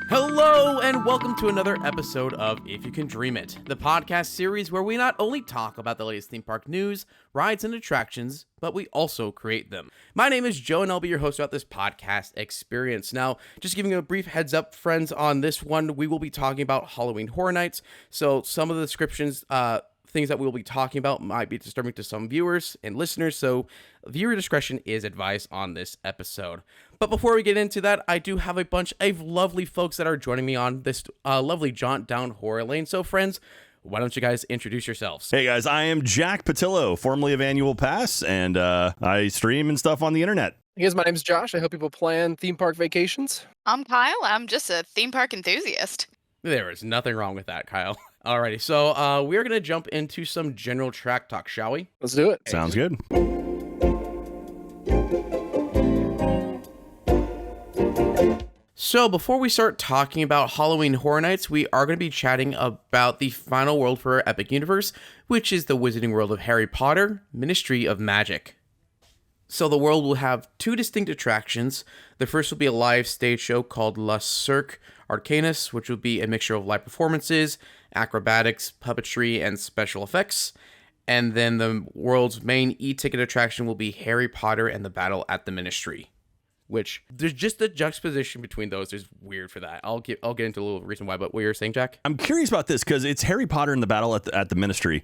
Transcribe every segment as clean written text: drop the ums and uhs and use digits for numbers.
Hello, and welcome to another episode of If You Can Dream It, the podcast series where we not only talk about the latest theme park news, rides, and attractions, but we also create them. My name is Joe, and I'll be your host throughout this podcast experience. Now, just giving you a brief heads up, friends, on this one, we will be talking about Halloween Horror Nights, so some of the descriptions, things that we'll be talking about might be disturbing to some viewers and listeners, so viewer discretion is advised on this episode. But before we get into that, I do have a bunch of lovely folks that are joining me on this lovely jaunt down horror lane. So friends, why don't you guys introduce yourselves? Hey guys, I am Jack Pattillo, formerly of Annual Pass, and I stream and stuff on the internet. Hey guys, my name's Josh. I help people plan theme park vacations. I'm Kyle. I'm just a theme park enthusiast. There is nothing wrong with that, Kyle. Alrighty, so we're going to jump into some general track talk, shall we? Let's do it. Sounds good. So before we start talking about Halloween Horror Nights, we are going to be chatting about the final world for our Epic Universe, which is the Wizarding World of Harry Potter, Ministry of Magic. So the world will have two distinct attractions. The first will be a live stage show called La Cirque Arcanus, which will be a mixture of live performances, acrobatics, puppetry, and special effects. And then the world's main e-ticket attraction will be Harry Potter and the Battle at the Ministry, which there's just the juxtaposition between those is weird for that. I'll get into a little reason why, but what you're saying, Jack? I'm curious about this because it's Harry Potter and the Battle at the Ministry,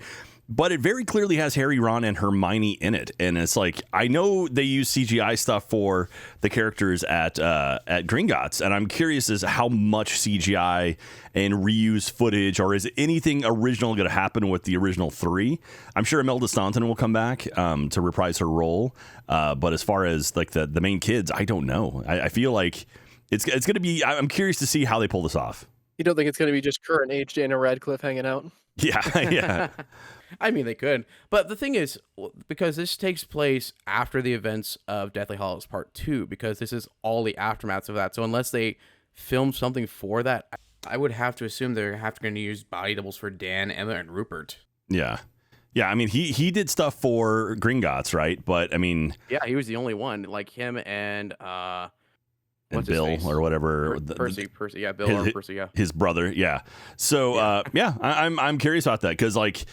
but it very clearly has Harry, Ron, and Hermione in it. And it's like, I know they use CGI stuff for the characters at Gringotts, and I'm curious as how much CGI and reuse footage, or is anything original going to happen with the original three? I'm sure Imelda Staunton will come back to reprise her role, but as far as like the main kids, I don't know. I feel like it's going to be. I'm curious to see how they pull this off. You don't think it's going to be just current age Daniel Radcliffe hanging out? Yeah, yeah. I mean, they could. But the thing is, because this takes place after the events of Deathly Hallows Part 2, because this is all the aftermaths of that. So unless they film something for that, I would have to assume they're going to use body doubles for Dan, Emma, and Rupert. Yeah. Yeah, I mean, he did stuff for Gringotts, right? But, I mean... Yeah, he was the only one. Like him and... and Bill or whatever. Percy, yeah, Bill or Percy, yeah. His brother, yeah. So, I'm curious about that because, like...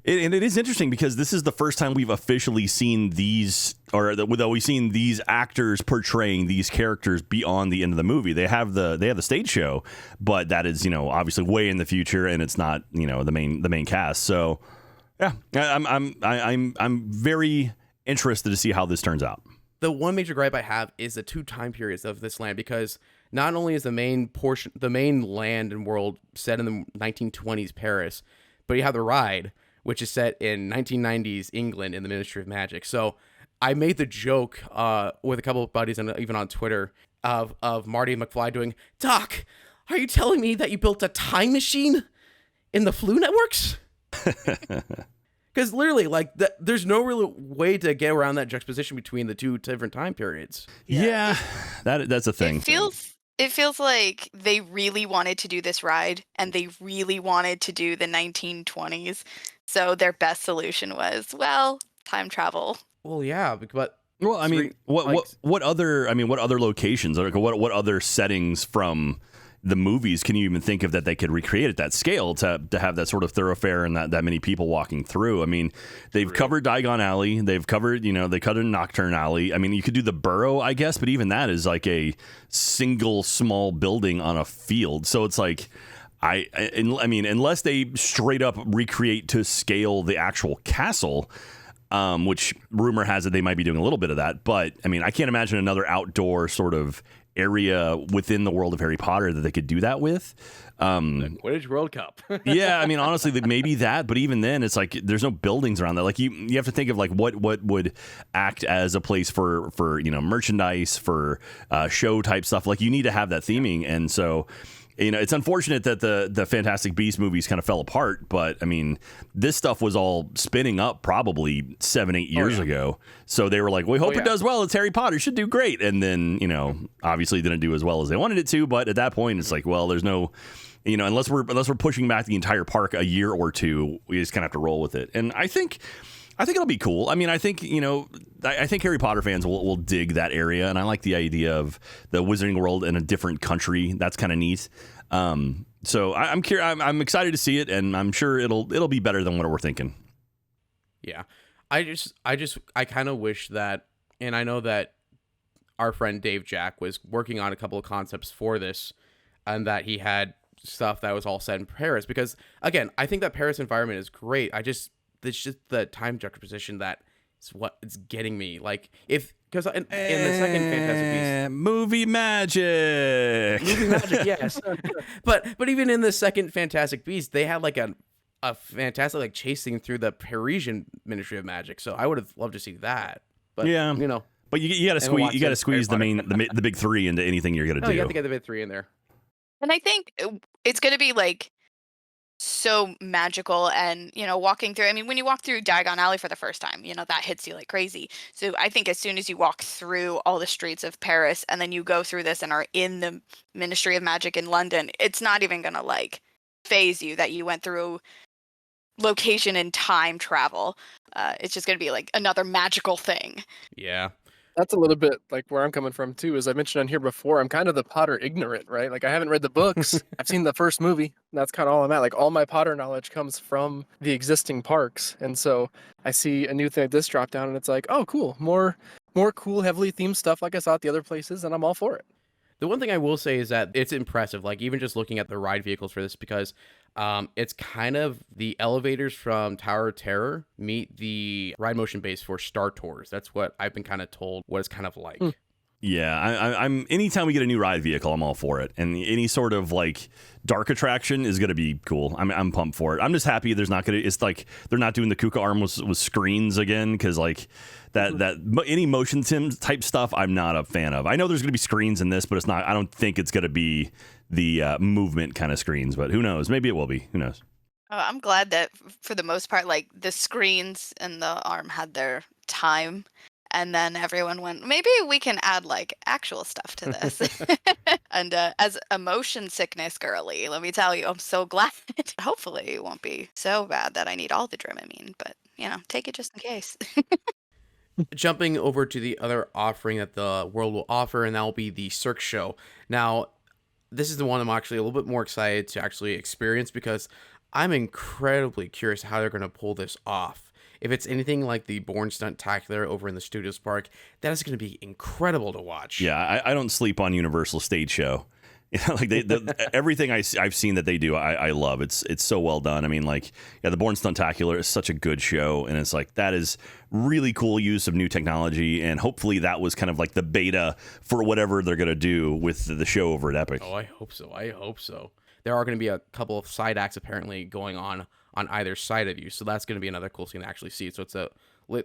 And it is interesting because this is the first time we've officially seen these, or that we've seen these actors portraying these characters beyond the end of the movie. They have the stage show, but that is, obviously way in the future, and it's not, the main cast. So, yeah, I'm very interested to see how this turns out. The one major gripe I have is the two time periods of this land, because not only is the main land and world set in the 1920s Paris, but you have the ride, which is set in 1990s England in the Ministry of Magic. So I made the joke with a couple of buddies and even on Twitter of Marty McFly doing, "Doc, are you telling me that you built a time machine in the Flu Networks?" Because literally, like, there's no real way to get around that juxtaposition between the two different time periods. Yeah, that's a thing. It feels like they really wanted to do this ride, and they really wanted to do the 1920s. So their best solution was, well, time travel. Well, yeah, but well, I mean, what other locations, or what other settings from the movies can you even think of that they could recreate at that scale to have that sort of thoroughfare and that many people walking through? I mean, they've covered Diagon Alley, they've covered, they covered Nocturne Alley. I mean, you could do the Burrow, I guess, but even that is like a single small building on a field. So it's like, I mean, unless they straight up recreate to scale the actual castle, which rumor has it they might be doing a little bit of that. But I mean, I can't imagine another outdoor sort of area within the world of Harry Potter that they could do that with. The Quidditch World Cup. Yeah, I mean, honestly, maybe that, but even then, it's like there's no buildings around there. Like you have to think of like what would act as a place for merchandise, for show type stuff. Like you need to have that theming, and so. It's unfortunate that the Fantastic Beasts movies kind of fell apart, but I mean, this stuff was all spinning up probably 7-8 years ago. So they were like, we hope it does well. It's Harry Potter, it should do great. And then, obviously didn't do as well as they wanted it to. But at that point, it's like, well, there's no, unless we're pushing back the entire park a year or two, we just kind of have to roll with it. And I think I think it'll be cool. I mean, I think, I think Harry Potter fans will dig that area, and I like the idea of the Wizarding World in a different country. That's kind of neat. So I'm curious. I'm excited to see it, and I'm sure it'll be better than what we're thinking. Yeah, I kind of wish that, and I know that our friend Dave Jack was working on a couple of concepts for this, and that he had stuff that was all set in Paris. Because again, I think that Paris environment is great. It's just the time juxtaposition that is what it's getting me. Like because in the second Fantastic Beasts, movie magic, yes. but even in the second Fantastic Beasts, they had like a fantastic like chase scene through the Parisian Ministry of Magic. So I would have loved to see that. But yeah, but you got to squeeze the big three into anything you're gonna do. You have to get the big three in there. And I think it's going to be like so magical and, walking through, I mean, when you walk through Diagon Alley for the first time, that hits you like crazy. So I think as soon as you walk through all the streets of Paris and then you go through this and are in the Ministry of Magic in London, it's not even going to like phase you that you went through location and time travel. It's just going to be like another magical thing. Yeah. That's a little bit like where I'm coming from too. As I mentioned on here before, I'm kind of the Potter ignorant, right? Like I haven't read the books. I've seen the first movie. That's kind of all I'm at. Like all my Potter knowledge comes from the existing parks. And so I see a new thing like this drop down and it's like, oh cool. More cool, heavily themed stuff like I saw at the other places, and I'm all for it. The one thing I will say is that it's impressive, like even just looking at the ride vehicles for this, because it's kind of the elevators from Tower of Terror meet the ride motion base for Star Tours. That's what I've been kind of told what it's kind of like. Yeah, I'm anytime we get a new ride vehicle, I'm all for it. And any sort of like dark attraction is going to be cool. I'm pumped for it. I'm just happy it's like they're not doing the Kuka arm with screens again, because like that any motion sim type stuff I'm not a fan of. I know there's going to be screens in this, but I don't think it's going to be the movement kind of screens, but who knows? Maybe it will be. Who knows? I'm glad that for the most part, like the screens and the arm had their time. And then everyone went, maybe we can add like actual stuff to this. And as a motion sickness girly, let me tell you, I'm so glad. Hopefully it won't be so bad that I need all the Dramamine, but take it just in case. Jumping over to the other offering that the world will offer, and that will be the Cirque Show. Now, this is the one I'm actually a little bit more excited to actually experience, because I'm incredibly curious how they're going to pull this off. If it's anything like the Born Stuntacular over in the Studios Park, that is going to be incredible to watch. Yeah, I don't sleep on Universal Stage Show. Like everything I've seen that they do, I love. It's so well done. I mean, like, yeah, the Born Stuntacular is such a good show, and it's like that is really cool use of new technology, and hopefully that was kind of like the beta for whatever they're gonna do with the show over at Epic. Oh, I hope so. There are going to be a couple of side acts apparently going on either side of you, so that's going to be another cool thing to actually see. So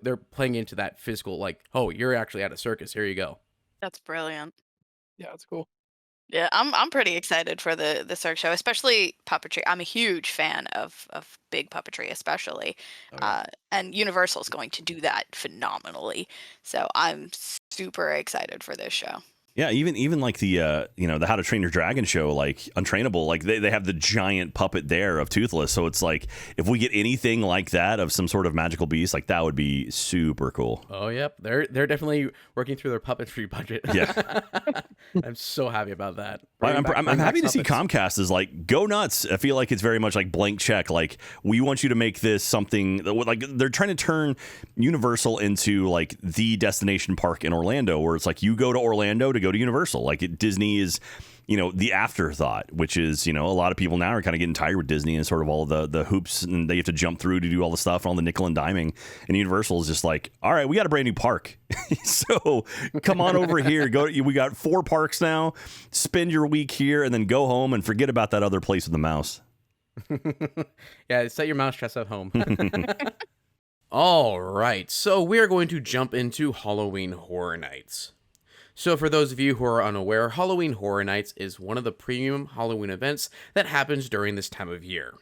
they're playing into that physical, like, oh, you're actually at a circus, here you go. That's brilliant. Yeah, it's cool. Yeah, I'm pretty excited for the Cirque Show, especially puppetry. I'm a huge fan of big puppetry, especially. And Universal's going to do that phenomenally. So I'm super excited for this show. Yeah, even like the the How to Train Your Dragon show, like Untrainable, like they have the giant puppet there of Toothless. So it's like if we get anything like that of some sort of magical beast, like that would be super cool. Oh, yep. They're definitely working through their puppetry budget. Yeah. I'm so happy about that. I'm happy to see Comcast is like, go nuts. I feel like it's very much like blank check. Like, we want you to make this something like they're trying to turn Universal into like the destination park in Orlando, where it's like you go to Orlando to go to Universal. Like Disney is, the afterthought, which is, a lot of people now are kind of getting tired with Disney and sort of all the hoops and they have to jump through to do all the stuff and all the nickel and diming. And Universal is just like, all right, we got a brand new park. So come on over here. We got 4 parks now. Spend your week here and then go home and forget about that other place with the mouse. Yeah, set your mouse trap at home. All right, so we're going to jump into Halloween Horror Nights. So for those of you who are unaware, Halloween Horror Nights is one of the premium Halloween events that happens during this time of year.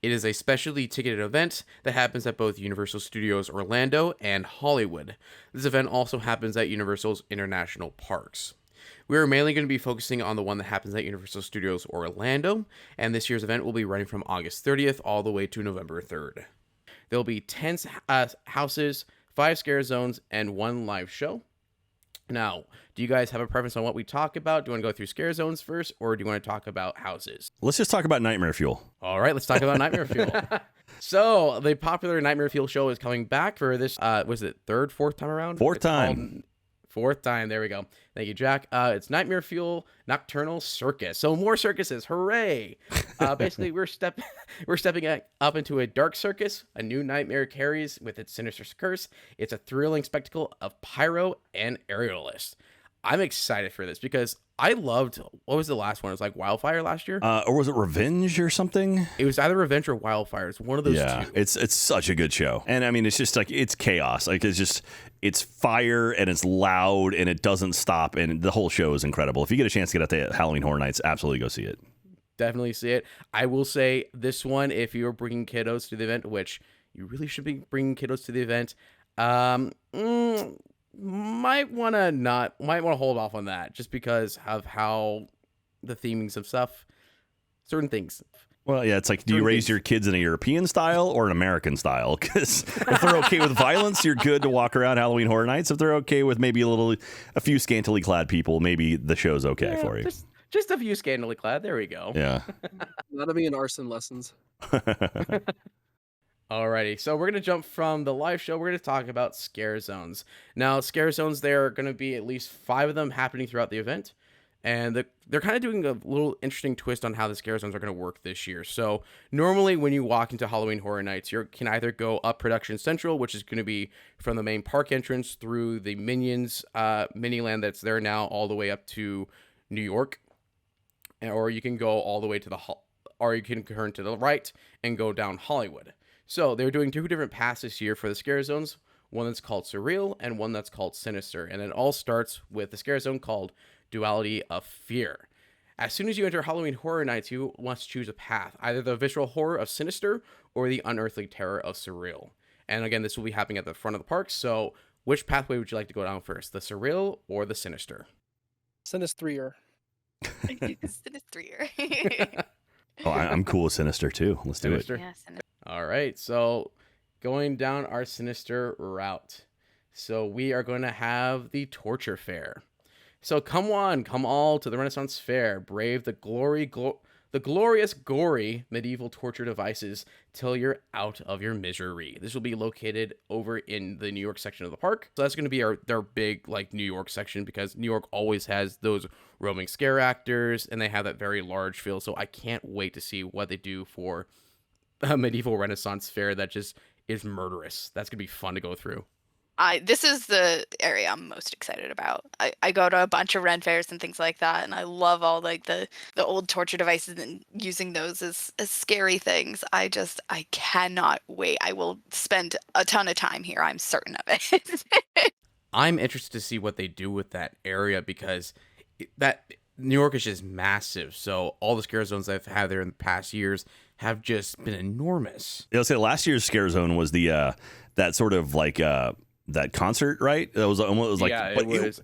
It is a specially ticketed event that happens at both Universal Studios Orlando and Hollywood. This event also happens at Universal's international parks. We are mainly going to be focusing on the one that happens at Universal Studios Orlando, and this year's event will be running from August 30th all the way to November 3rd. There'll be 10 houses, 5 scare zones, and 1 live show. Now, do you guys have a preference on what we talk about? Do you want to go through scare zones first, or do you want to talk about houses? Let's just talk about Nightmare Fuel. All right, let's talk about Nightmare Fuel. So, the popular Nightmare Fuel show is coming back for this, was it fourth time around? Fourth time. Fourth time. There we go. Thank you, Jack. It's Nightmare Fuel Nocturnal Circus. So more circuses. Hooray. Basically, we're stepping up into a dark circus. A new nightmare carries with its sinister curse. It's a thrilling spectacle of pyro and aerialists. I'm excited for this because I loved, what was the last one? It was like Wildfire last year? Or was it Revenge or something? It was either Revenge or Wildfire. It's one of those two. It's such a good show. And I mean, it's just like, it's chaos. Like, it's fire and it's loud and it doesn't stop. And the whole show is incredible. If you get a chance to get out to Halloween Horror Nights, absolutely go see it. Definitely see it. I will say this one, if you're bringing kiddos to the event, which you really should be bringing kiddos to the event, might want to hold off on that just because of how the themings of stuff, certain things. Well, yeah, it's like, do you raise your kids in a European style or an American style? Because if they're okay with violence, you're good to walk around Halloween Horror Nights. If they're okay with maybe a few scantily clad people, maybe the show's okay for you. Just a few scantily clad. There we go. Yeah. That'll be in arson lessons. Alrighty, so we're going to jump from the live show. We're going to talk about scare zones. Now, scare zones, there are going to be at least 5 of them happening throughout the event. And they're kind of doing a little interesting twist on how the scare zones are going to work this year. So normally when you walk into Halloween Horror Nights, you can either go up Production Central, which is going to be from the main park entrance through the Minions mini-land that's there now all the way up to New York. Or you can go all the way to or you can turn to the right and go down Hollywood. So they're doing 2 different paths this year for the scare zones. One that's called Surreal and one that's called Sinister. And it all starts with the scare zone called Duality of Fear. As soon as you enter Halloween Horror Nights, you must choose a path, either the visual horror of Sinister or the unearthly terror of Surreal. And again, this will be happening at the front of the park. So which pathway would you like to go down first, the Surreal or the Sinister? Sinister. Sinister. Oh, I'm cool with Sinister too. Let's do it. Yeah, Sinister. All right, so going down our Sinister route. So we are going to have the Torture Fair. So come all to the Renaissance Fair. Brave the glorious, gory medieval torture devices till you're out of your misery. This will be located over in the New York section of the park. So that's going to be their big like New York section because New York always has those roaming scare actors and they have that very large feel. So I can't wait to see what they do for a medieval Renaissance fair that just is murderous. That's going to be fun to go through. This is the area I'm most excited about. I go to a bunch of Ren fairs and things like that, and I love all like the old torture devices and using those as scary things. I cannot wait. I will spend a ton of time here. I'm certain of it. I'm interested to see what they do with that area because that New York is just massive. So all the scare zones I've had there in the past years have just been enormous. I'll say last year's scare zone was the that sort of like that concert, right? It was almost like it was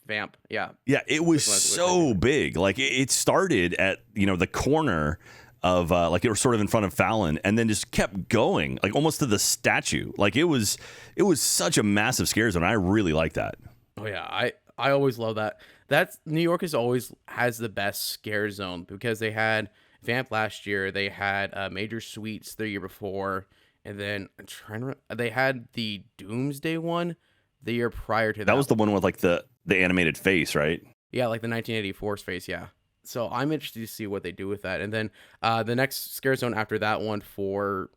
Vamp. Yeah, it was so big. Like it started at the corner of like it was sort of in front of Fallon, and then just kept going like almost to the statue. Like it was such a massive scare zone. I really like that. Oh yeah, I always love that. That's New York has the best scare zone because they had Vamp last year. They had Major Suites the year before. And then they had the Doomsday one the year prior to that. That was the one with like the animated face, right? Yeah, like the 1984 face, yeah. So I'm interested to see what they do with that. And then the next scare zone after that one for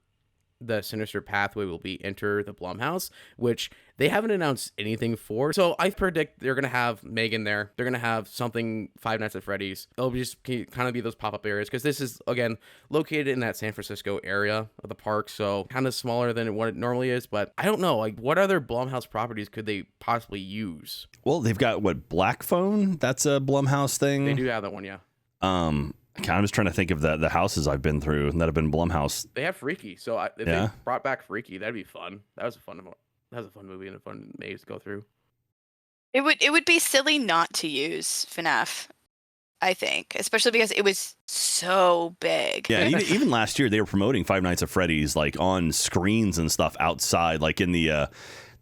the Sinister pathway will be Enter the Blumhouse, which they haven't announced anything for. So I predict they're going to have Megan there. They're going to have something Five Nights at Freddy's. It'll just kind of be those pop-up areas because this is, again, located in that San Francisco area of the park. So kind of smaller than what it normally is. But I don't know, like what other Blumhouse properties could they possibly use? Well, they've got Black Phone? That's a Blumhouse thing. They do have that one, yeah. I'm just trying to think of the houses I've been through that have been Blumhouse. They have Freaky, so if they brought back Freaky, that'd be fun. That was a fun movie and a fun maze to go through. It would be silly not to use FNAF I think, especially because it was so big. Yeah, and even last year they were promoting Five Nights at Freddy's like on screens and stuff outside, like in the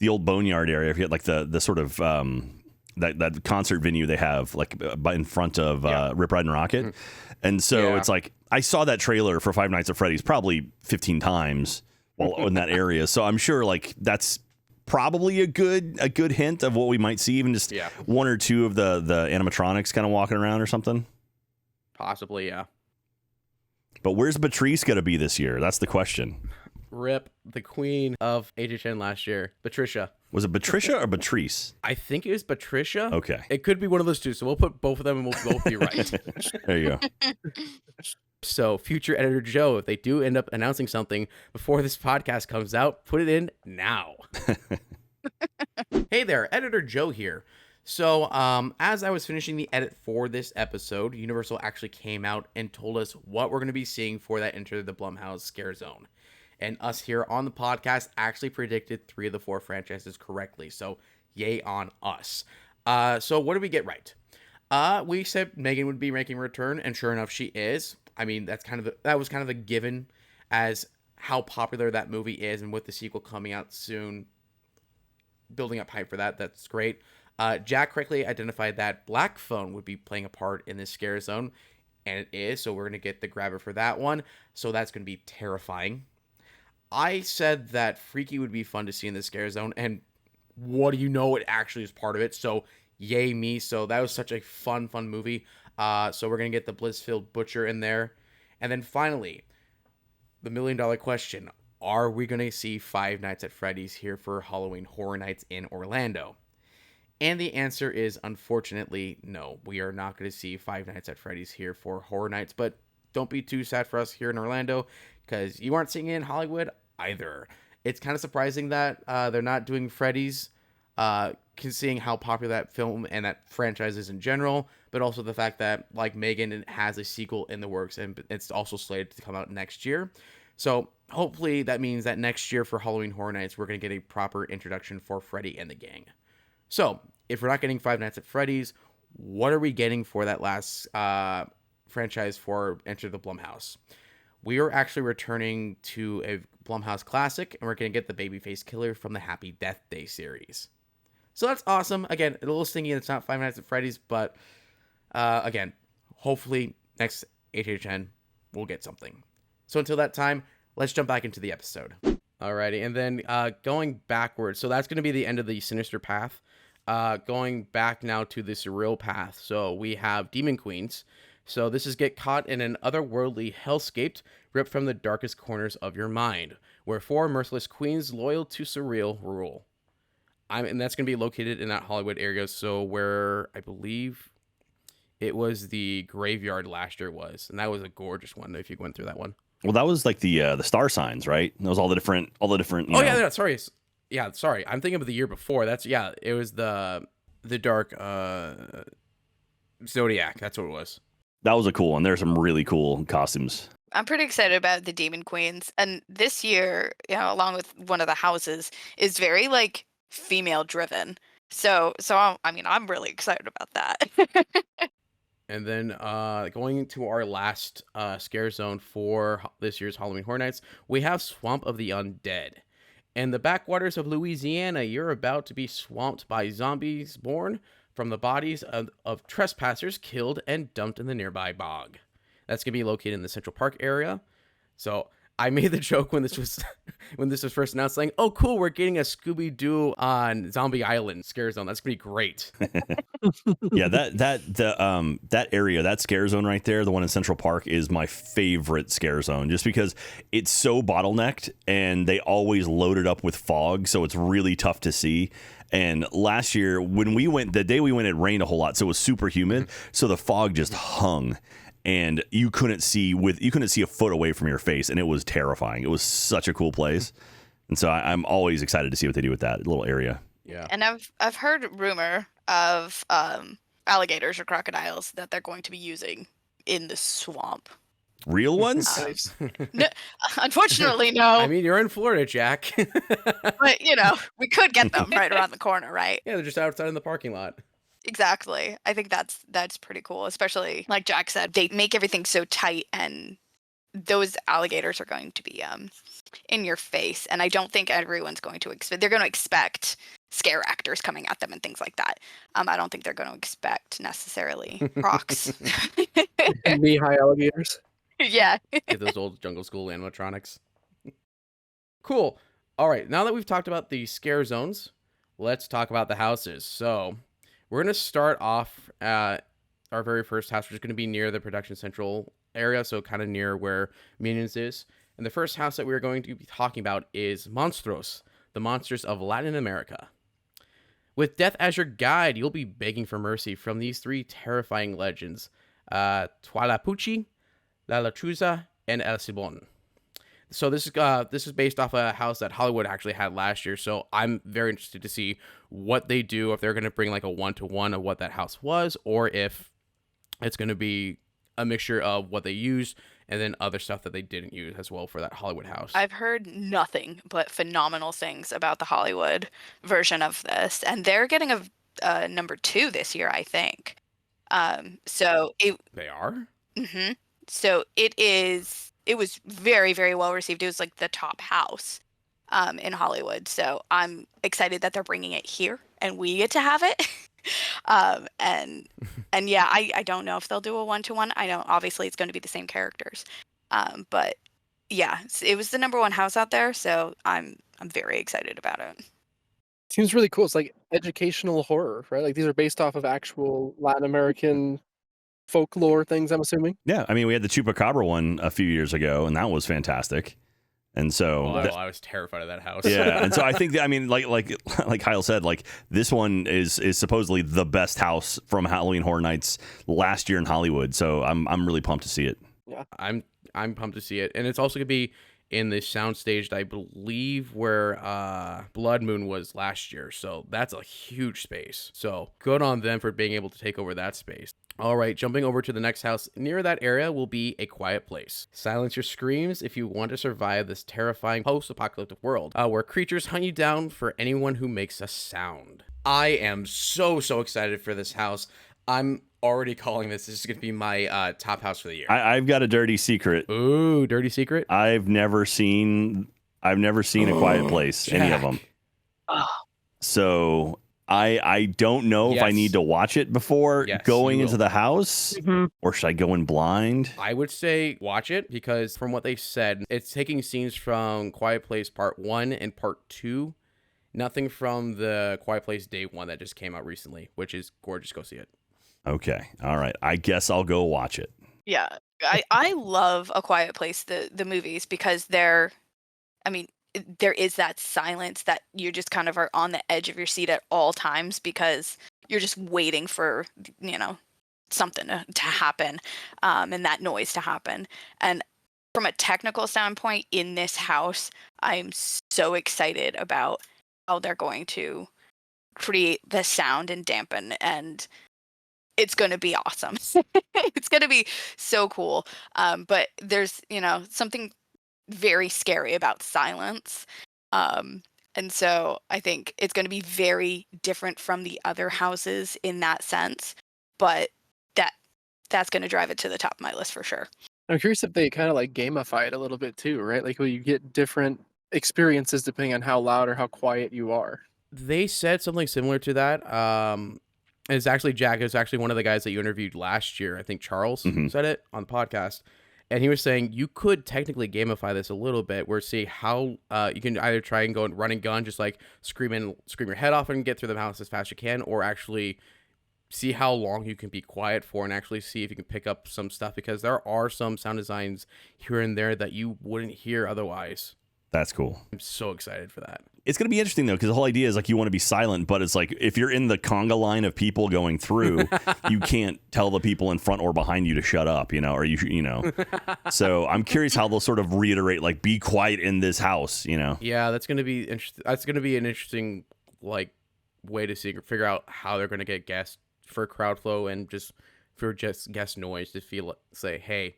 old Boneyard area. If you had like the sort of that concert venue they have like in front of Rip Ride and Rocket, and so it's like I saw that trailer for Five Nights at Freddy's probably 15 times while in that area. So I'm sure like that's probably a good hint of what we might see, even just one or two of the animatronics kind of walking around or something. Possibly, yeah. But where's Patrice going to be this year? That's the question. Rip, the queen of HHN last year, Patricia. Was it Patricia or Patrice? I think it was Patricia. Okay. It could be one of those two, so we'll put both of them and we'll both be right. There you go. So, future editor Joe, if they do end up announcing something before this podcast comes out, put it in now. Hey there, editor Joe here. So, as I was finishing the edit for this episode, Universal actually came out and told us what we're going to be seeing for that Enter the Blumhouse Scare Zone. And us here on the podcast actually predicted 3 of the 4 franchises correctly. So, yay on us. So, what did we get right? We said Megan would be making a return, and sure enough, she is. I mean, that was kind of a given as how popular that movie is, and with the sequel coming out soon, building up hype for that. That's great. Jack correctly identified that Black Phone would be playing a part in this scare zone, and it is, so we're going to get the grabber for that one, so that's going to be terrifying. I said that Freaky would be fun to see in the scare zone, and what do you know, it actually is part of it, so yay me. So that was such a fun movie. So we're going to get the Blissfield Butcher in there. And then finally, the $1 million question, are we going to see Five Nights at Freddy's here for Halloween Horror Nights in Orlando? And the answer is, unfortunately, no. We are not going to see Five Nights at Freddy's here for Horror Nights, but don't be too sad for us here in Orlando, because you aren't seeing it in Hollywood either. It's kind of surprising that they're not doing Freddy's, seeing how popular that film and that franchise is in general, but also the fact that, like Megan, it has a sequel in the works, and it's also slated to come out next year. So hopefully that means that next year for Halloween Horror Nights, we're going to get a proper introduction for Freddy and the gang. So if we're not getting Five Nights at Freddy's, what are we getting for that last franchise for Enter the Blumhouse? We are actually returning to a Blumhouse classic, and we're going to get the Babyface Killer from the Happy Death Day series. So that's awesome. Again, a little stingy, it's not Five Nights at Freddy's, but again, hopefully next HHN we'll get something. So until that time, let's jump back into the episode. Alrighty, and then going backwards, so that's going to be the end of the Sinister Path. Going back now to the Surreal Path, so we have Demon Queens. So this is get caught in an otherworldly hellscape ripped from the darkest corners of your mind, where 4 merciless queens loyal to Surreal rule. And that's going to be located in that Hollywood area, so where I believe it was the graveyard last year was, and that was a gorgeous one if you went through that one. Well, that was like the star signs, right? That was all the different. Yeah, sorry. Yeah, sorry. I'm thinking of the year before. It was the dark Zodiac. That's what it was. That was a cool one. There's some really cool costumes. I'm pretty excited about the Demon Queens, and this year, along with one of the houses, is very like female driven. So I'm really excited about that. And then going to our last scare zone for this year's Halloween Horror Nights, we have Swamp of the Undead. In the backwaters of Louisiana, you're about to be swamped by zombies born from the bodies of trespassers killed and dumped in the nearby bog. That's going to be located in the Central Park area. So I made the joke when this was first announced, saying, "Oh, cool, we're getting a Scooby-Doo on Zombie Island scare zone. That's gonna be great." Yeah, that area, that scare zone right there, the one in Central Park, is my favorite scare zone, just because it's so bottlenecked and they always load it up with fog, so it's really tough to see. And last year when we went, the day we went, it rained a whole lot, so it was super humid, so the fog just hung. And you couldn't see a foot away from your face, and it was terrifying. It was such a cool place, and so I'm always excited to see what they do with that little area. Yeah, and I've heard rumor of alligators or crocodiles that they're going to be using in the swamp. Real ones? No, unfortunately, no. I mean, you're in Florida, Jack. But we could get them right around the corner, right? Yeah, they're just outside in the parking lot. Exactly. I think that's pretty cool, especially like Jack said, they make everything so tight, and those alligators are going to be in your face, and I don't think everyone's going to expect. They're going to expect scare actors coming at them and things like that. I don't think they're going to expect necessarily rocks. Knee-high alligators. Yeah. Get those old jungle school animatronics. Cool. All right, now that we've talked about the scare zones, let's talk about the houses. So we're going to start off at our very first house, which is going to be near the production central area, so kind of near where Minions is. And the first house that we're going to be talking about is Monstros, the monsters of Latin America. With death as your guide, you'll be begging for mercy from these three terrifying legends, Tualapuchi, La Lechuza, and El Cibon. So this is based off a house that Hollywood actually had last year. So I'm very interested to see what they do, if they're going to bring like a 1-to-1 of what that house was, or if it's going to be a mixture of what they used and then other stuff that they didn't use as well for that Hollywood house. I've heard nothing but phenomenal things about the Hollywood version of this, and they're getting a number 2 this year, I think. They are? Mm-hmm. So it was very, very well received. It was like the top house in Hollywood. So I'm excited that they're bringing it here and we get to have it. And yeah, I don't know if they'll do a 1-to-1. I know obviously it's going to be the same characters. But yeah, it was the number 1 house out there. So I'm very excited about it. Seems really cool. It's like educational horror, right? Like these are based off of actual Latin American folklore things, I'm assuming. Yeah, I mean, we had the Chupacabra one a few years ago, and that was fantastic. And so, I was terrified of that house. Yeah, and so I think that, I mean, like Kyle said, like this one is supposedly the best house from Halloween Horror Nights last year in Hollywood. So I'm really pumped to see it. Yeah, I'm pumped to see it, and it's also gonna be in the soundstage, I believe, where Blood Moon was last year. So that's a huge space. So good on them for being able to take over that space. All right, jumping over to the next house near that area will be A Quiet Place. Silence your screams if you want to survive this terrifying post-apocalyptic world, where creatures hunt you down for anyone who makes a sound. I am so excited for this house. I'm already calling this is going to be my top house for the year. I've got a dirty secret. Ooh, dirty secret? I've never seen A Quiet Place, Jack. any of them. So I don't know if I need to watch it before going into the house, or should I go in blind? I would say watch it, because from what they said, it's taking scenes from Quiet Place Part 1 and Part 2. Nothing from the Quiet Place Day 1 that just came out recently, which is gorgeous. Go see it. Okay. All right. I guess I'll go watch it. Yeah. I love A Quiet Place, the movies, because there is that silence that you just kind of are on the edge of your seat at all times, because you're just waiting for, something to happen, and that noise to happen. And from a technical standpoint in this house, I'm so excited about how they're going to create the sound and dampen, and it's going to be awesome. It's going to be so cool. But there's, something very scary about silence. And so I think it's going to be very different from the other houses in that sense, but that's going to drive it to the top of my list for sure. I'm curious if they kind of like gamify it a little bit too, right? Like, will you get different experiences depending on how loud or how quiet you are? They said something similar to that. It's actually Jack. It was actually one of the guys that you interviewed last year. I think Charles said it on the podcast. And he was saying you could technically gamify this a little bit, where see how you can either try and go and run and gun, just like scream your head off and get through the house as fast as you can, or actually see how long you can be quiet for and actually see if you can pick up some stuff, because there are some sound designs here and there that you wouldn't hear otherwise. That's cool. I'm so excited for that. It's going to be interesting, though, because the whole idea is like you want to be silent, but it's like if you're in the conga line of people going through, you can't tell the people in front or behind you to shut up, or you know. So I'm curious how they'll sort of reiterate, like, be quiet in this house, Yeah, that's going to be interesting. That's going to be an interesting way to figure out how they're going to get guests for crowd flow and just for just guest noise to say, hey,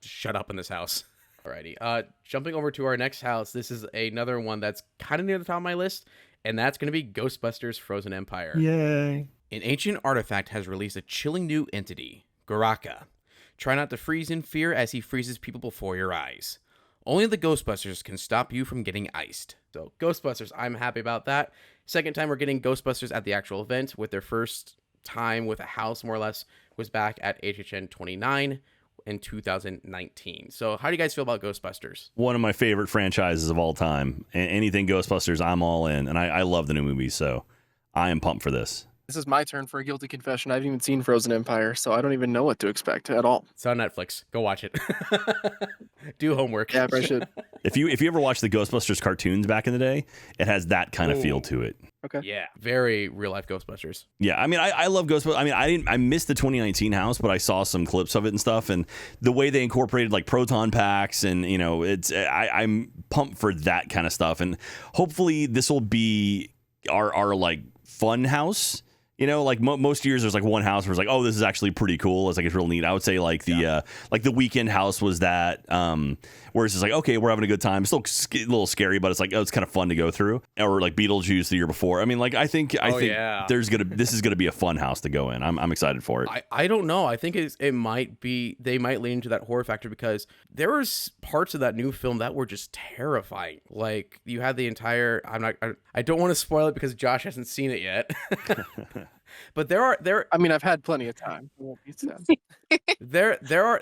shut up in this house. Alrighty, jumping over to our next house. This is another one that's kind of near the top of my list, and that's going to be Ghostbusters Frozen Empire. Yay. An ancient artifact has released a chilling new entity, Goraka. Try not to freeze in fear as he freezes people before your eyes. Only the Ghostbusters can stop you from getting iced. So, Ghostbusters, I'm happy about that. Second time we're getting Ghostbusters at the actual event, with their first time with a house, more or less, was back at HHN 29 in 2019. So, how do you guys feel about Ghostbusters? One of my favorite franchises of all time. Anything Ghostbusters, I'm all in. And I love the new movies, so I am pumped for this. This is my turn for a guilty confession. I haven't even seen Frozen Empire, so I don't even know what to expect at all. It's on Netflix. Go watch it. Do homework. Yeah, I should. If you ever watched the Ghostbusters cartoons back in the day, it has that kind of feel to it. Okay. Yeah, very real life Ghostbusters. Yeah, I mean, I love Ghostbusters. I mean, I missed the 2019 house, but I saw some clips of it and stuff, and the way they incorporated like proton packs, and I'm pumped for that kind of stuff, and hopefully this will be our like fun house. Like most years, there's like one house where it's like, oh, this is actually pretty cool. It's real neat. I would say like the Weekend house was that, where it's just like, okay, we're having a good time. It's still a little scary, but it's like, oh, it's kind of fun to go through. Or like Beetlejuice the year before. I mean, like I think this is gonna be a fun house to go in. I'm excited for it. I don't know. I think it might be, they might lean into that horror factor, because there was parts of that new film that were just terrifying. Like you had the entire, I don't want to spoil it because Josh hasn't seen it yet. But I mean, I've had plenty of time. There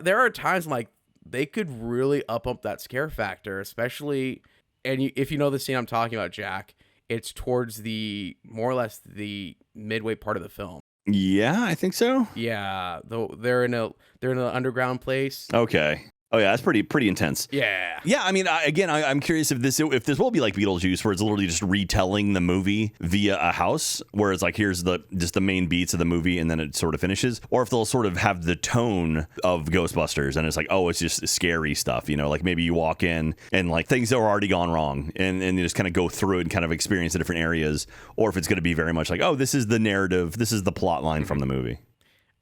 are times like they could really up that scare factor, especially, and if you know the scene I'm talking about, Jack, it's towards the more or less the midway part of the film. Yeah, I think so. Yeah, though they're in an underground place. Okay. Oh yeah, that's pretty intense. Yeah. Yeah, I mean, I'm curious if this will be like Beetlejuice, where it's literally just retelling the movie via a house, where it's like here's just the main beats of the movie and then it sort of finishes, or if they'll sort of have the tone of Ghostbusters and it's like, oh, it's just scary stuff, like maybe you walk in and like things that are already gone wrong and you just kind of go through it and kind of experience the different areas, or if it's going to be very much like, oh, this is the narrative, this is the plot line from the movie.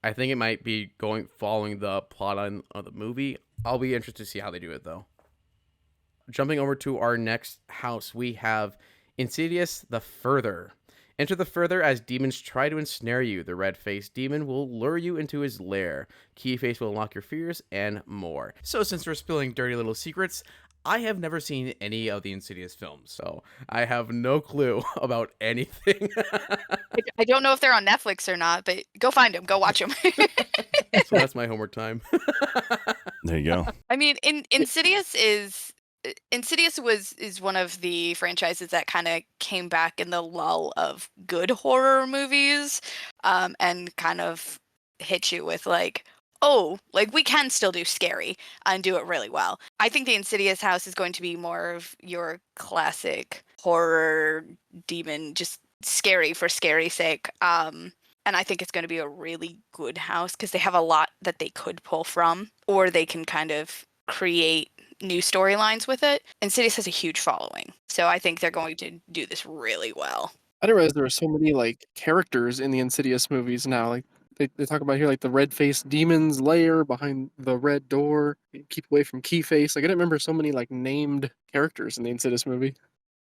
I think it might be following the plot line of the movie. I'll be interested to see how they do it, though. Jumping over to our next house, we have Insidious the Further. Enter the Further as demons try to ensnare you. The red-faced demon will lure you into his lair. Keyface will unlock your fears, and more. So since we're spilling dirty little secrets, I have never seen any of the Insidious films, so I have no clue about anything. I don't know if they're on Netflix or not, but go find them. Go watch them. So that's my homework time. There you go. I mean, Insidious is one of the franchises that kind of came back in the lull of good horror movies, and kind of hit you with like, oh, like we can still do scary and do it really well. I think the Insidious house is going to be more of your classic horror demon, just scary for scary's sake. And I think it's going to be a really good house because they have a lot that they could pull from, or they can kind of create new storylines with it. Insidious has a huge following, so I think they're going to do this really well. I didn't realize there were so many like characters in the Insidious movies now. Like they talk about here, like the red-faced demon's lair behind the red door. Keep away from Keyface. Like I didn't remember so many like named characters in the Insidious movie.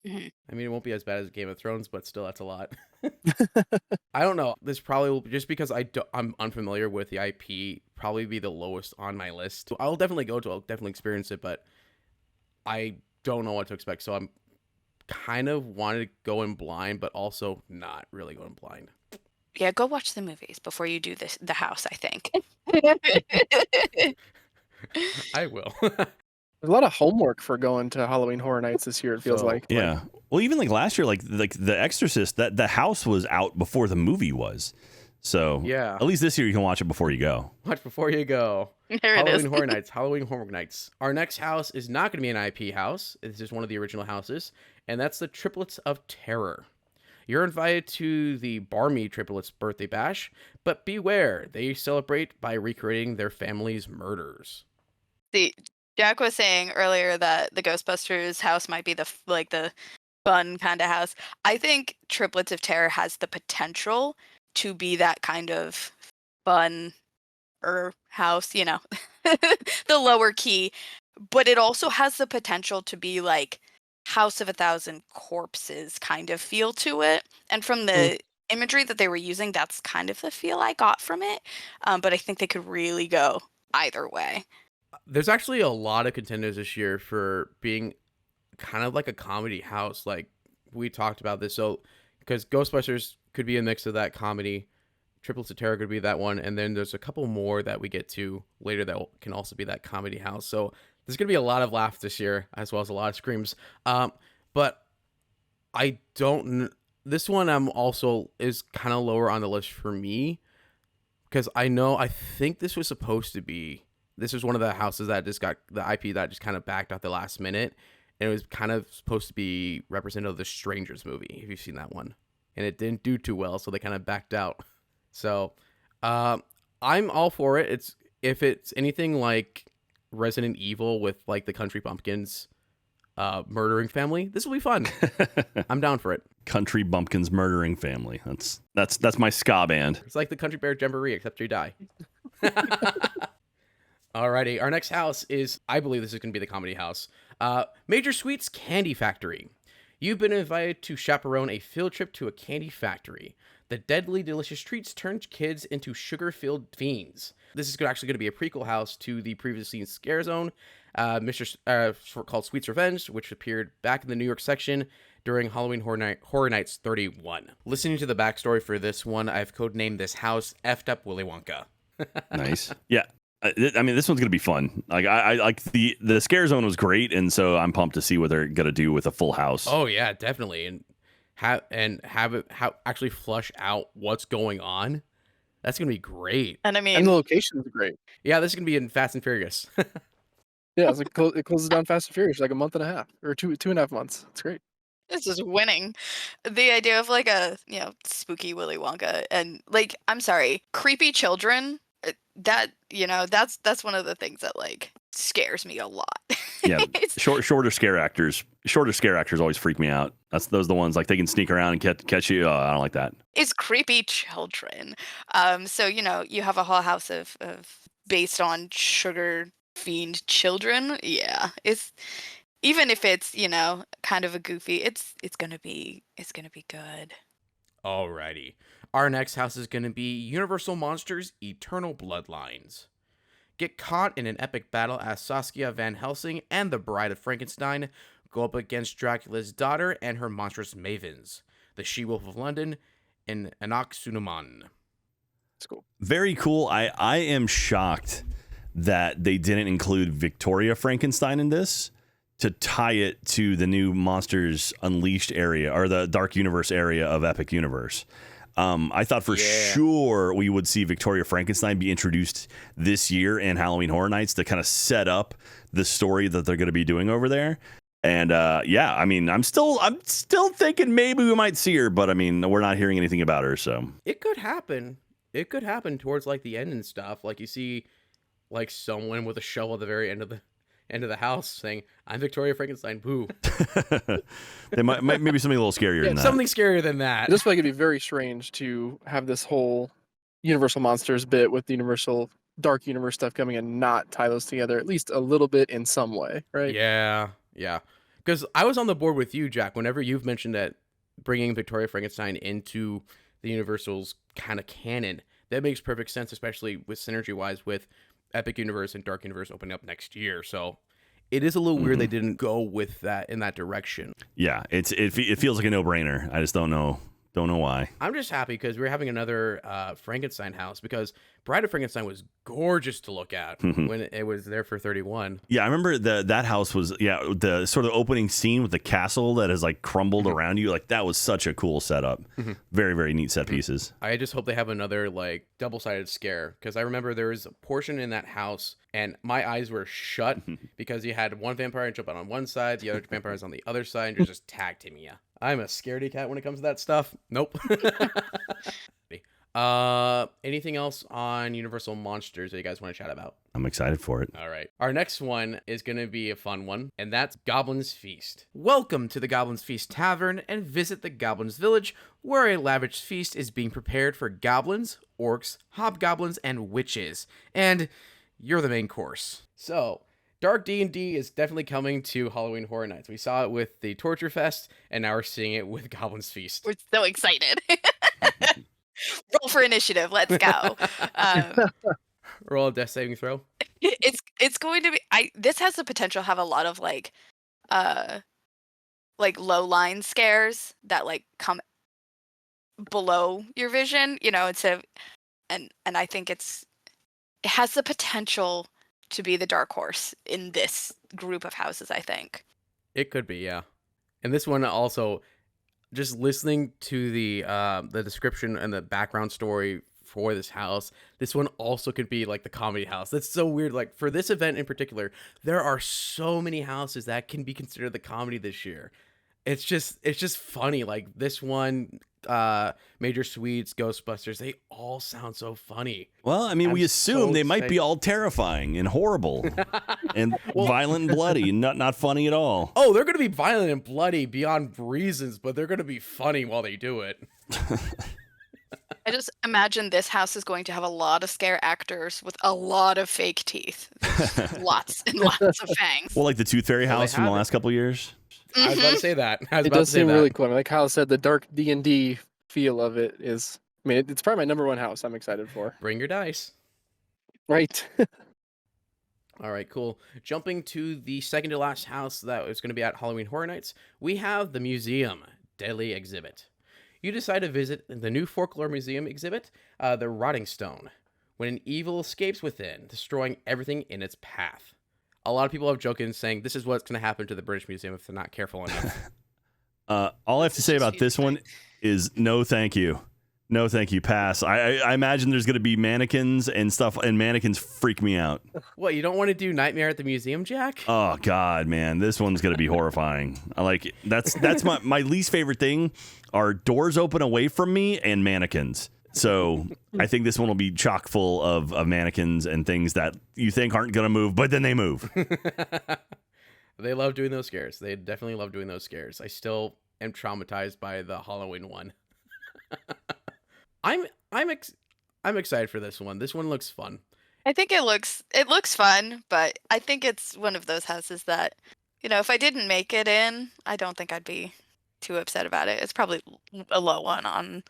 Mm-hmm. I mean, it won't be as bad as Game of Thrones, but still, that's a lot. I don't know. This probably will, just because I'm unfamiliar with the IP, probably be the lowest on my list. I'll definitely I'll definitely experience it, but I don't know what to expect. So I'm kind of wanted to go in blind, but also not really going blind. Yeah, go watch the movies before you do the house, I think. I will. There's a lot of homework for going to Halloween Horror Nights this year, it feels like. Yeah. Well, even like last year, like The Exorcist, that the house was out before the movie was. So yeah, at least this year you can watch it before you go. Watch before you go. There it is. Halloween Horror Nights. Halloween Horror Nights. Our next house is not going to be an IP house. This is one of the original houses, and that's the Triplets of Terror. You're invited to the Barmy Triplets birthday bash, but beware, they celebrate by recreating their family's murders. See, Jack was saying earlier that the Ghostbusters house might be the fun kind of house. I think Triplets of Terror has the potential to be that kind of fun house, you know, the lower key, but it also has the potential to be like House of a Thousand Corpses kind of feel to it. And from the imagery that they were using, that's kind of the feel I got from it. But I think they could really go either way. There's actually a lot of contenders this year for being kind of like a comedy house. Like we talked about this. So, because Ghostbusters could be a mix of that comedy, Triplets of Terror could be that one, and then there's a couple more that we get to later that can also be that comedy house. So there's gonna be a lot of laughs this year, as well as a lot of screams. But I don't. This one I'm also is kind of lower on the list for me because I think this was supposed to be. This was one of the houses that just got the IP that just kind of backed out the last minute, and it was kind of supposed to be representative of the Strangers movie. If you've seen that one, and it didn't do too well, so they kind of backed out. So, I'm all for it. If it's anything like Resident Evil with like the Country Bumpkins, murdering family, this will be fun. I'm down for it. Country Bumpkins Murdering Family. That's my ska band. It's like the Country Bear Jamboree, except you die. Alrighty, our next house is, I believe this is going to be the comedy house. Major Sweets Candy Factory. You've been invited to chaperone a field trip to a candy factory. The deadly delicious treats turn kids into sugar-filled fiends. This is actually going to be a prequel house to the previously Scare Zone, called Sweet's Revenge, which appeared back in the New York section during Halloween Horror Nights 31. Listening to the backstory for this one, I've codenamed this house Effed Up Willy Wonka. Nice. Yeah. I mean, this one's gonna be fun. Like I like the Scare Zone was great, and so I'm pumped to see what they're gonna do with a full house. Oh yeah, definitely, and have it actually flush out what's going on. That's gonna be great. And I mean, And the location is great. Yeah, this is gonna be in Fast and Furious. Yeah, it's like it closes down Fast and Furious like a month and a half or 2.5 months. It's great. this is winning. The idea of like a, spooky Willy Wonka and like, I'm sorry, creepy children. That, that's one of the things that like scares me a lot. Yeah, shorter scare actors. Shorter scare actors always freak me out. Those are the ones like they can sneak around and catch you. Oh, I don't like that. It's creepy children. So you have a whole house of based on sugar fiend children. Yeah, it's even if it's kind of a goofy. It's gonna be good. Alrighty. Our next house is going to be Universal Monsters Eternal Bloodlines. Get caught in an epic battle as Saskia Van Helsing and the Bride of Frankenstein go up against Dracula's daughter and her monstrous mavens, the She-Wolf of London and Anaxunaman. It's cool. Very cool. I am shocked that they didn't include Victoria Frankenstein in this to tie it to the new Monsters Unleashed area or the Dark Universe area of Epic Universe. I thought for sure we would see Victoria Frankenstein be introduced this year in Halloween Horror Nights to kind of set up the story that they're going to be doing over there. And yeah, I mean, I'm still thinking maybe we might see her, but I mean, we're not hearing anything about her. So it could happen. It could happen towards like the end and stuff. Like you see, like someone with a shovel at the very end of the house saying, "I'm Victoria Frankenstein." Boo. They might maybe something a little scarier than that. Something scarier than that. This way, it'd be very strange to have this whole Universal Monsters bit with the Universal Dark Universe stuff coming and not tie those together at least a little bit in some way, right? Yeah. Because I was on the board with you, Jack. Whenever you've mentioned that bringing Victoria Frankenstein into the Universal's kind of canon, that makes perfect sense, especially with synergy-wise with Epic Universe and Dark Universe opening up next year. So it is a little weird they didn't go with that in that direction. Yeah, it feels like a no-brainer. I just don't know why. I'm just happy because we're having another Frankenstein house because Bride of Frankenstein was gorgeous to look at when it was there for 31. Yeah, I remember that house was the sort of opening scene with the castle that has like crumbled around you. Like that was such a cool setup. Very, very neat set pieces. I just hope they have another like double-sided scare because I remember there was a portion in that house and my eyes were shut because you had one vampire jump out on one side, the other vampire is on the other side, and you're just tag teaming you. I'm a scaredy cat when it comes to that stuff. Nope. Anything else on Universal Monsters that you guys want to chat about? I'm excited for it. All right. Our next one is going to be a fun one, and that's Goblin's Feast. Welcome to the Goblin's Feast Tavern and visit the Goblin's Village, where a lavish feast is being prepared for goblins, orcs, hobgoblins, and witches. And you're the main course. So, Dark D&D is definitely coming to Halloween Horror Nights. We saw it with the Torture Fest, and now we're seeing it with Goblin's Feast. We're so excited. Roll for initiative. Let's go. Roll a death saving throw. It's going to be. This has the potential to have a lot of like low line scares that like come below your vision. Instead of, and I think it has the potential to be the dark horse in this group of houses. I think it could be, yeah. And this one also, just listening to the description and the background story for this house, this one also could be like the comedy house. That's so weird. Like for this event in particular, there are so many houses that can be considered the comedy this year. It's just funny. Like this one, Major Sweets, Ghostbusters, they all sound so funny. Well, I mean, we assume they might be all terrifying and horrible and violent and bloody, not funny at all. Oh, they're going to be violent and bloody beyond reasons, but they're going to be funny while they do it. I just imagine this house is going to have a lot of scare actors with a lot of fake teeth. Lots and lots of fangs. Well, like the Tooth Fairy house from the last couple of years. I was about to say that. It does seem really cool. Like Kyle said, the dark D&D feel of it is, I mean, it's probably my number one house I'm excited for. Bring your dice. Right. All right, cool. Jumping to the second to last house that is going to be at Halloween Horror Nights, we have the museum, Deadly Exhibit. You decide to visit the new folklore museum exhibit, the Rotting Stone, when an evil escapes within, destroying everything in its path. A lot of people have joked in saying this is what's going to happen to the British Museum if they're not careful enough. All I have to say about this one is no thank you. No thank you, pass. I imagine there's going to be mannequins and stuff, and mannequins freak me out. What, you don't want to do Nightmare at the Museum, Jack? Oh, God, man. This one's going to be horrifying. That's my least favorite thing are doors open away from me and mannequins. So I think this one will be chock full of mannequins and things that you think aren't going to move, but then they move. They love doing those scares. They definitely love doing those scares. I still am traumatized by the Halloween one. I'm excited for this one. This one looks fun. I think it looks fun, but I think it's one of those houses that, if I didn't make it in, I don't think I'd be too upset about it. It's probably a low one on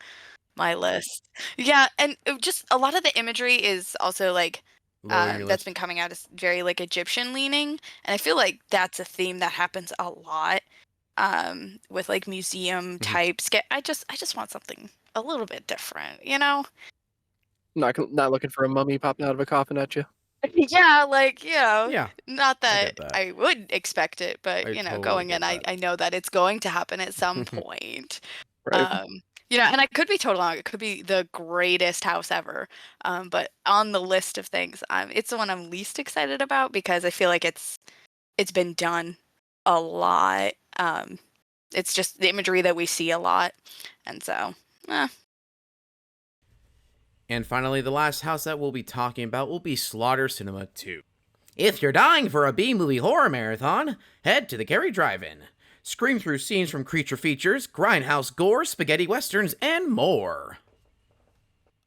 my list. Yeah, and just a lot of the imagery is also like that's been coming out as very like Egyptian leaning, and I feel like that's a theme that happens a lot with like museum types. I just want something a little bit different, Not looking for a mummy popping out of a coffin at you. Yeah, like, Yeah, not that I would expect it, but, going in, I know that it's going to happen at some point. Right. And I could be totally wrong. It could be the greatest house ever. But on the list of things, it's the one I'm least excited about because I feel like it's been done a lot. It's just the imagery that we see a lot. And so, And finally, the last house that we'll be talking about will be Slaughter Cinema 2. If you're dying for a B-movie horror marathon, head to the Gary Drive-In. Scream through scenes from creature features, grindhouse gore, spaghetti westerns, and more.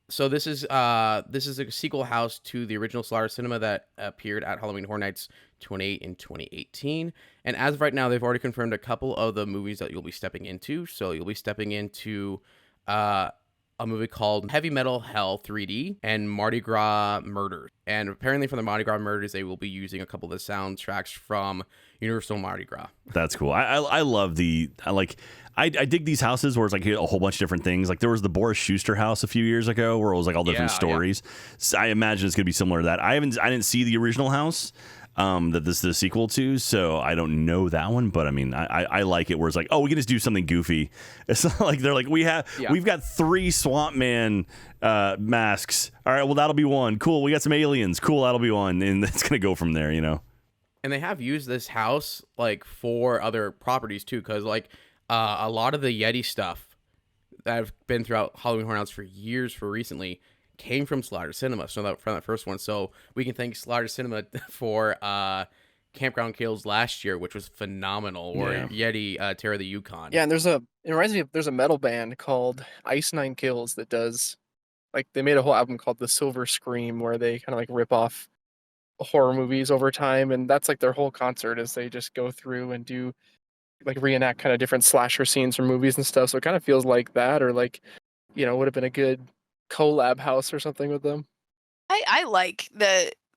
So this is a sequel house to the original Slaughter Cinema that appeared at Halloween Horror Nights 28 in 2018. And as of right now, they've already confirmed a couple of the movies that you'll be stepping into. So you'll be stepping into a movie called Heavy Metal Hell 3D and Mardi Gras Murders. And apparently from the Mardi Gras Murders, they will be using a couple of the soundtracks from Universal Mardi Gras. That's cool. I love I dig these houses where it's like a whole bunch of different things. Like there was the Boris Schuster house a few years ago where it was like all different stories. Yeah. So I imagine it's going to be similar to that. I didn't see the original house that this is the sequel to, so I don't know that one, but I mean I like it where it's like, oh, we can just do something goofy. It's not like they're like we've got 3 Swamp Man masks. All right, well that'll be one. Cool, we got some aliens. Cool, that'll be one, and it's gonna go from there, And they have used this house like for other properties too, because like a lot of the Yeti stuff that have been throughout Halloween Horror Nights for years, for recently, came from Slaughter Cinema. So from that first one, so we can thank Slaughter Cinema for Campground Kills last year, which was phenomenal, or Yeti Terror of the Yukon. Yeah, and it reminds me of there's a metal band called Ice Nine Kills that does, like, they made a whole album called The Silver Scream where they kind of like rip off horror movies over time, and that's like their whole concert is they just go through and do like reenact kind of different slasher scenes from movies and stuff. So it kind of feels like that, or like would have been a good collab house or something with them. I like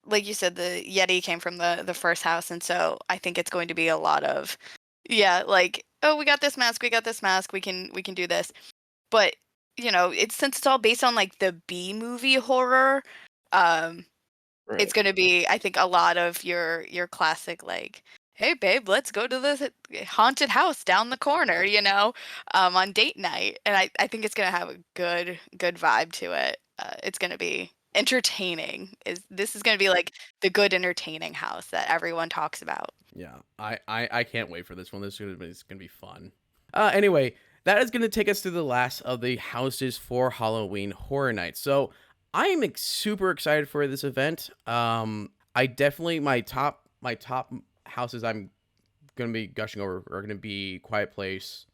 like you said, the Yeti came from the first house, and so I think it's going to be a lot of, yeah, like, oh, we got this mask, we can do this. But, since it's all based on like the B movie horror, Right. it's gonna be, I think, a lot of your classic, like, hey babe, let's go to the haunted house down the corner, on date night. And I think it's gonna have a good vibe to it. It's gonna be entertaining. This is gonna be like the good entertaining house that everyone talks about. Yeah, I can't wait for this one. It's gonna be fun. Anyway, that is gonna take us to the last of the houses for Halloween Horror Nights. So I am super excited for this event. I definitely my top houses I'm gonna be gushing over are gonna be Quiet Place,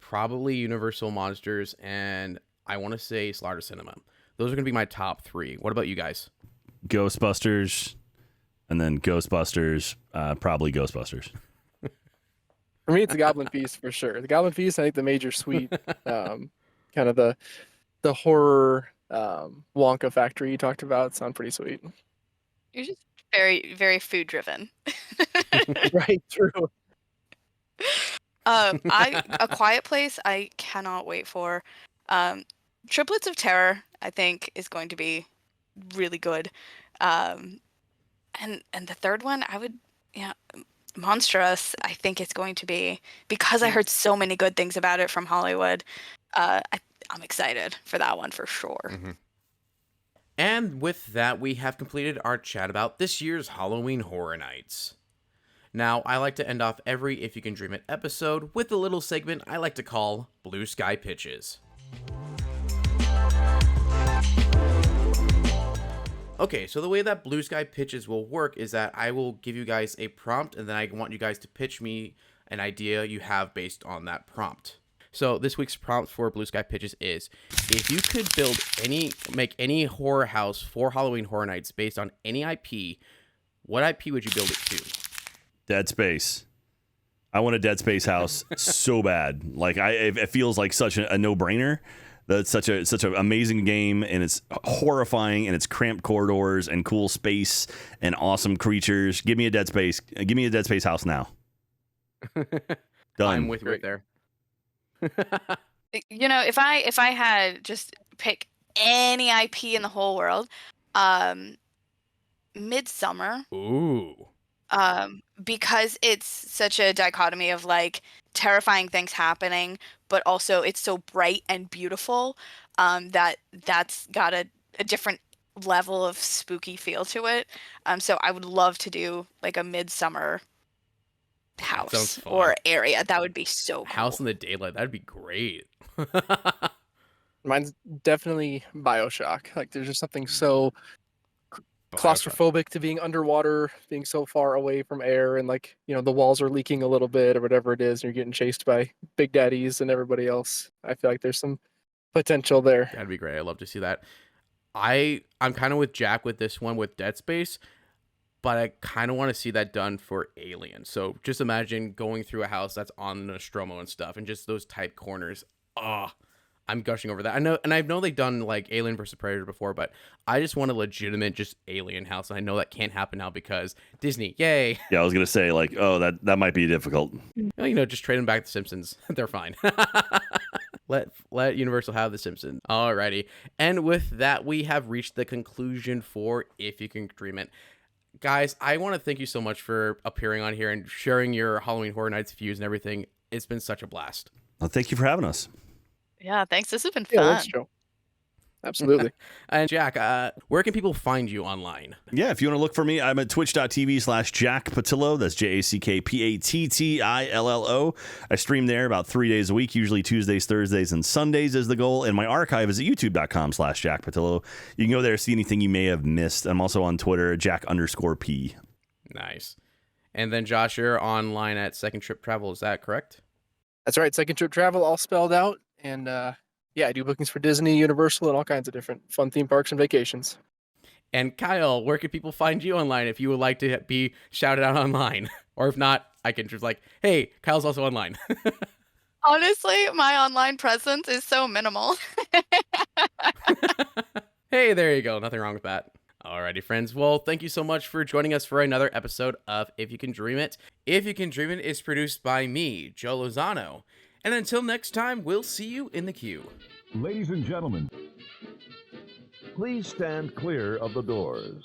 probably Universal Monsters, and I want to say Slaughter Cinema. Those are gonna be my top 3. What about you guys? Ghostbusters, and then Ghostbusters, probably Ghostbusters. For me, it's the Goblin Feast for sure. The Goblin Feast, I think the Major Suite, kind of the horror Wonka factory you talked about sound pretty sweet. You're just very, very food driven. Right, true. A Quiet Place I cannot wait for. Triplets of Terror I think is going to be really good. And the third one I would, Monstrous I think it's going to be, because I heard so many good things about it from Hollywood. I'm excited for that one for sure. Mm-hmm. And with that, we have completed our chat about this year's Halloween Horror Nights. Now, I like to end off every If You Can Dream It episode with a little segment I like to call Blue Sky Pitches. Okay, so the way that Blue Sky Pitches will work is that I will give you guys a prompt, and then I want you guys to pitch me an idea you have based on that prompt. So this week's prompt for Blue Sky Pitches is, if you could make any horror house for Halloween Horror Nights based on any IP, what IP would you build it to? Dead Space. I want a Dead Space house so bad. Like it feels like such a no-brainer. That's such an amazing game, and it's horrifying, and it's cramped corridors and cool space and awesome creatures. Give me a Dead Space. Give me a Dead Space house now. Done. I'm with you right there. If I had just pick any IP in the whole world, Midsummer. Ooh. Because it's such a dichotomy of like terrifying things happening, but also it's so bright and beautiful, that's got a different level of spooky feel to it. So I would love to do like a Midsummer house or area. That would be so cool. House in the daylight, that'd be great. Mine's definitely BioShock. Like there's just something so claustrophobic to being underwater, being so far away from air, and like the walls are leaking a little bit or whatever it is, and you're getting chased by big daddies and everybody else. I feel like there's some potential there. That'd be great. I'd love to see that. I'm kind of with Jack with this one with Dead Space, but I kind of want to see that done for Alien. So just imagine going through a house that's on Nostromo and stuff, and just those tight corners. I'm gushing over that. I know they've done like Alien versus Predator before, but I just want a legitimate just Alien house, and I know that can't happen now because Disney. Yay! Yeah, I was gonna say like, oh, that might be difficult. Just trade them back to Simpsons. They're fine. Let Universal have the Simpsons. Alrighty, and with that, we have reached the conclusion for If You Can Dream It. Guys, I want to thank you so much for appearing on here and sharing your Halloween Horror Nights views and everything. It's been such a blast. Well, thank you for having us. Yeah, thanks. This has been fun. Yeah, thanks, Joe. Absolutely. And Jack, where can people find you online? Yeah, if you want to look for me, I'm at twitch.tv/Jack Pattillo. That's JackPattillo. I stream there about 3 days a week, usually Tuesdays, Thursdays, and Sundays is the goal. And my archive is at youtube.com/Jack Pattillo. You can go there, see anything you may have missed. I'm also on Twitter, Jack_P. Nice. And then Josh, you're online at Second Trip Travel. Is that correct? That's right. Second Trip Travel, all spelled out. And yeah, I do bookings for Disney, Universal, and all kinds of different fun theme parks and vacations. And Kyle, where can people find you online if you would like to be shouted out online? Or if not, I can just like, hey, Kyle's also online. Honestly, my online presence is so minimal. Hey, there you go. Nothing wrong with that. Alrighty, friends. Well, thank you so much for joining us for another episode of If You Can Dream It. If You Can Dream It is produced by me, Joe Lozano. And until next time, we'll see you in the queue. Ladies and gentlemen, please stand clear of the doors.